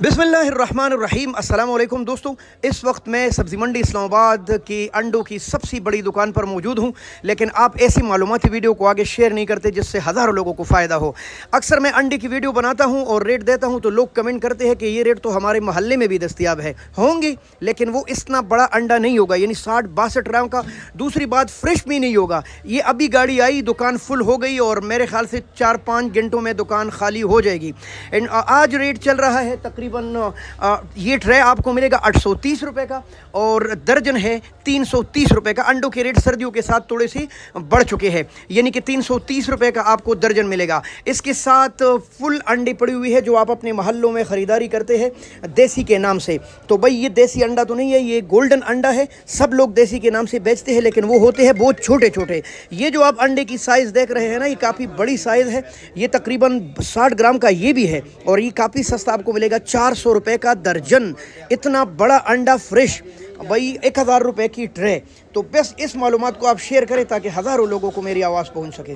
बिस्मिल्लाहिर्रहमानिर्रहीम। अस्सलाम वालेकुम दोस्तों, इस वक्त मैं सब्ज़ी मंडी इस्लामाबाद की अंडों की सबसे बड़ी दुकान पर मौजूद हूं, लेकिन आप ऐसी मालूमाती वीडियो को आगे शेयर नहीं करते जिससे हज़ारों लोगों को फ़ायदा हो। अक्सर मैं अंडे की वीडियो बनाता हूं और रेट देता हूं तो लोग कमेंट करते हैं कि ये रेट तो हमारे मोहल्ले में भी दस्तियाब है होंगे, लेकिन वो इतना बड़ा अंडा नहीं होगा, यानी 60-62 ग्राम का। दूसरी बात, फ्रेश भी नहीं होगा। ये अभी गाड़ी आई, दुकान फुल हो गई और मेरे ख्याल से 4-5 घंटों में दुकान खाली हो जाएगी। एंड आज रेट चल रहा है तकरीबन ये ट्रे आपको मिलेगा 830 रुपये का और दर्जन है 330 रुपये का। अंडों के रेट सर्दियों के साथ थोड़े से बढ़ चुके हैं, यानी कि 330 रुपये का आपको दर्जन मिलेगा। इसके साथ फुल अंडे पड़ी हुई है जो आप अपने मोहल्लों में ख़रीदारी करते हैं देसी के नाम से। तो भाई ये देसी अंडा तो नहीं है, ये गोल्डन अंडा है। सब लोग देसी के नाम से बेचते हैं, लेकिन वो होते हैं बहुत छोटे छोटे। ये जो आप अंडे की साइज़ देख रहे हैं ना, ये काफ़ी बड़ी साइज़ है। ये तकरीबन 60 ग्राम का ये भी है और ये काफ़ी सस्ता आपको मिलेगा, 400 रुपये का दर्जन। इतना बड़ा अंडा फ्रेश भाई 1000 रुपये की ट्रे। तो बस इस मालूमात को आप शेयर करें ताकि हज़ारों लोगों को मेरी आवाज़ पहुंच सके।